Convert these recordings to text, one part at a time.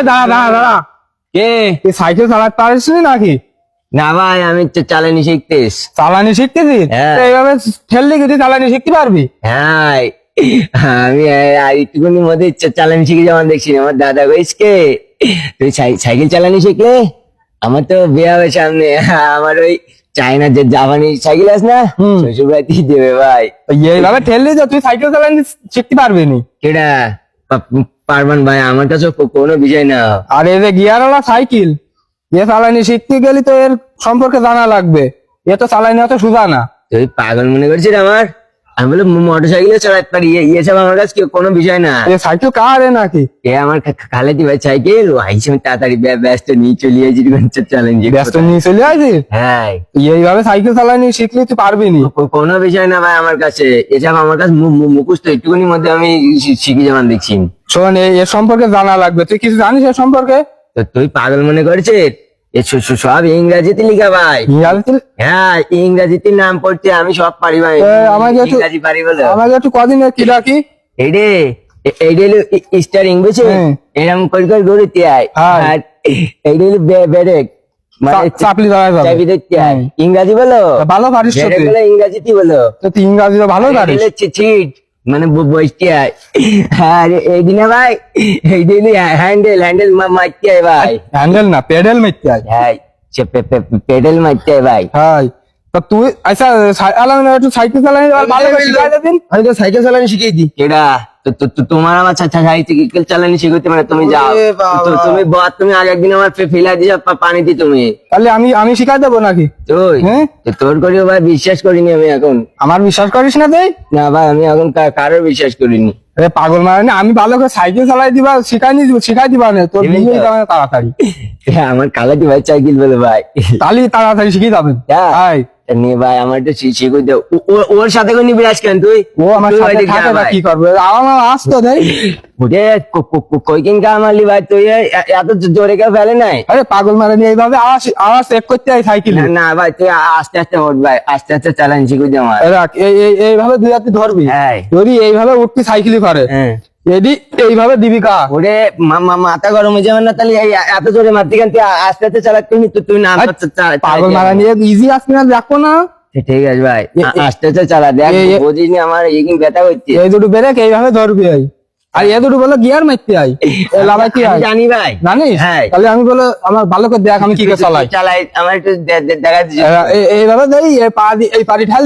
দাঁড়া কে সাইকেল চালাতে পারিস নাকি? না ভাই, আমি চালানি শিখতেস। চালানি শিখতেছি? এইভাবে ঠেললে কিন্তু চালানি শিখতে পারবি? হ্যাঁ, আমি একটুখানির মধ্যে চালানি শিখে যেমন দেখছি আমার দাদা কইসকে তুই সাইকেল চালানি শিখলে আমার তো বিয়ে হবে সামনে, আমার ওই চায়না যে জাপানি সাইকেল আছে না, শ্বশুর বাড়ি দেবে ভাই। এইভাবে ঠেললে তো তুই সাইকেল চালানি শিখতে পারবি নি। কেডা পারবান ভাই, আমার কাছে কোনো বিষয় না। আর এই যে গিয়ারওয়ালা সাইকেল এ চালানি শিখতে গেলে তো এর সম্পর্কে জানা লাগবে, এ তো চালানি অত সোজা না। তুই পাগল মনে করছিস আমার? আমি বলে মোটর সাইকেলে চালাতে পারি, এসব আমার কাছে কোনো বিষয় না। সাইকেল কার নাকি? এ আমার খালাতি ভাই সাইকেল, আমি তাড়াতাড়ি ব্যস্ত নিয়ে চলে আসি। চ্যালেঞ্জ ব্যস্ত নিয়ে চলে আসিস? হ্যাঁ, এইভাবে সাইকেল চালানি শিখলে তুই পারবি নি। কোনো বিষয় না ভাই আমার কাছে, এসব আমার কাছে মুখস্থ, একটুখানির মধ্যে আমি শিখে যেমন দেখছি। শোন, এর সম্পর্কে জানা লাগবে, তুই কিছু জানিস এর সম্পর্কে? তো তুই পাগল মনে করছিস? সব ইংরাজিতে লিখা ভাই। হ্যাঁ, ইংরাজিতে নাম পড়ছে, আমি সব পারি ভাই, ইংরাজি পারি বলে। আমাকে একটু কদিন কি ডাকি এইডে স্টারিং বুঝছে, এরকম করে করে ঘুরতে আয়, আর এইটা হলো ব্রেক, মানে চাপলি চাবি দেখতে আয়। ইংরাজি বলো ভালো পারিস, ইংরাজিতে বলো। তুই ইংরাজি ভালো পারিস, চিট মানে বসতে আয়। আর এইদিনে ভাই এইটা হলো হ্যান্ডেল, হ্যান্ডেল মারতে আয় ভাই। হ্যান্ডেল না, পেডেল মারতে আয়। হ্যাঁ, পেডেল মারতে আয় ভাই। হ্যাঁ, তা তুই আচ্ছা একটু সাইকেল চালানি ভালো করে শিখাই দিন। আমি তো সাইকেল চালানি শিখিয়ে দিই। কেডা তোমার আমার সাইকেল চালানি শিখাতে, মানে তুমি যাও, তুমি আগে একদিন আমার ফেলা দিয়ে পানি দি তুমি। তাহলে আমি শিখাই দেবো নাকি? তুই তোর করিও ভাই বিশ্বাস করিনি আমি এখন। আমার বিশ্বাস করিস না তুই? না ভাই, আমি এখন কারোর বিশ্বাস করিনি। আরে পাগল মানে, আমি ভালো করে সাইকেল চালাই দিবা, শিখাই দিবা না তোর তাড়াতাড়ি। আমার খালাতি ভাই সাইকেল বলে ভাই, তাহলে তাড়াতাড়ি শিখে যাবেন। নিয়ে ভাই আমার একটু শিখে দে। ওর সাথে করে নিবি কেন তুই? ও আমার সাথে থাকে না, কি করবে? আমার আসতো দেয় কয়দিন কা মারলি ভাই তুই, এত জোরে কেউ ফেলে নাই? আরে পাগল মানে এইভাবে আওয়াজ চেক করতে হয় সাইকেল। না ভাই, তুই আস্তে আস্তে ওঠ ভাই, আস্তে আস্তে চালান শিখে দে আমার। এইভাবে দুই হাতে ধরবি, যদি এইভাবে উঠবি সাইকেলই পারে, এইভাবে দিবি কা ওরে মাথা গরম হয়ে যাবে না? তাহলে এত জোরে মারতে কেন? তুই আস্তে আস্তে চালাতে তুই না পাগল মারা নিয়ে ইজি আসবি না, দেখো না। ঠিক আছে ভাই, আস্তে আস্তে চালা, দেখ বুঝিস নি আমার এই ব্যথা করছে। এই দুটো ব্রেক এইভাবে ধরবি, আর এ দুটো বলে গিয়ার মারতে আই, লাগাইতে আই। জানি ভাই, জানিস? তাহলে আমি বলে আমার ভালো করে দেখ আমি কি করে চালাই, আমার একটু দেখা দিচ্ছি। এইভাবে দেই, এই পারি ঠাল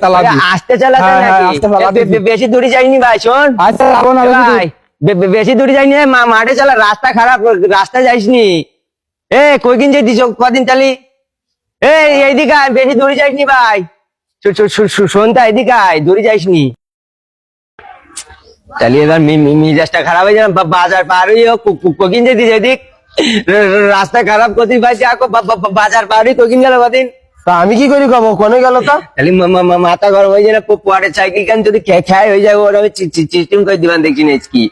চালাবি, আস্তে চালাতে, বেশি দূরে যাইনি ভাই। শোন, আচ্ছা ভাই বেশি দূরে যাইনি, মাঠে চালা, রাস্তা খারাপ, রাস্তা যাইসনি। কয়দিন যেতিস, কদিন চালি? এইদিকে আয়, বেশি দূরে যাইসনি ভাই। শোনতা, এইদিকে আয়, দূরে যাইসনি। তাহলে এবার মিজাজটা খারাপ হয়ে যাবে, বাজার পার হয়ে কদিন যেতিস এদিক, রাস্তা খারাপ কদিন ভাই, বাজার পার হয়ে কদিন গেল কদিন। আমি কি করি কব, কোনে গেল তা? তাহলে মাথা গরম হয়ে যায় না? পরে সাইকেল কেন যদি খেয়ে হয়ে যায়, ওর আমি চিস্টিম করে দিবান দেখছি না কি,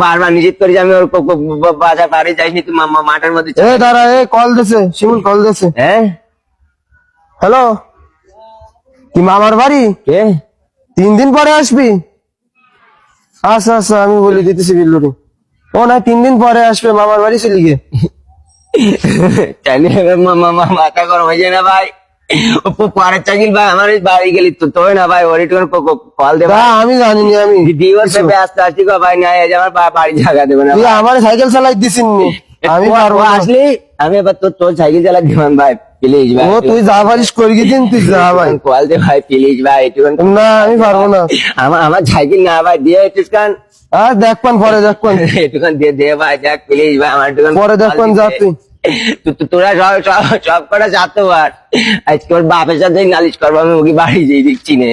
বারবার নিষেধ করি যে আমি ওর বাজার পারে যাইনি, তুই মাঠের মধ্যে। দাঁড়া, কল দিছে, শিমুল কল দিছে। হ্যাঁ, হ্যালো, কি মামার বাড়ি? 3 দিন পরে আসবি? আচ্ছা আচ্ছা, আমি বলে দিতেছি বিল্লুরি। ও না, 3 দিন পরে আসবে, মামার বাড়ি চলে গিয়ে। তাহলে মাথা গরম হয়ে যায় না ভাই? পরের চাকরি ভাই, আমার বাড়ি গেলি তো না ভাই, ওর একটু কল দেবে। আমি জানিনি, আমি ব্যস্ত আছি গো ভাই, নাই আমার বাড়ি জায়গা দেবে না। আমার সাইকেল চালাই দিছিস, আমি আসলি আমি এবার তোর সাইকেল চালা দিবান ভাই, প্লিজ ভাই। তুই যা পারিস করি দিন, তুই যা ভাই, কল দে ভাই প্লিজ ভাই, একটু। না আমি পারবো না, আমার সাইকেল না ভাই, দিয়ে একটুখান। দেখবান পরে, দেখবান একটুখান দে ভাই, দেখ প্লিজ ভাই, আমার একটুখান পরে দেখবান, যা তোরা সব কটা যাতো, আর আজকে ওর বাপের সাথে নালিশ করবো, আমি ওকে বাড়ি যেয়ে দিচ্ছি নে।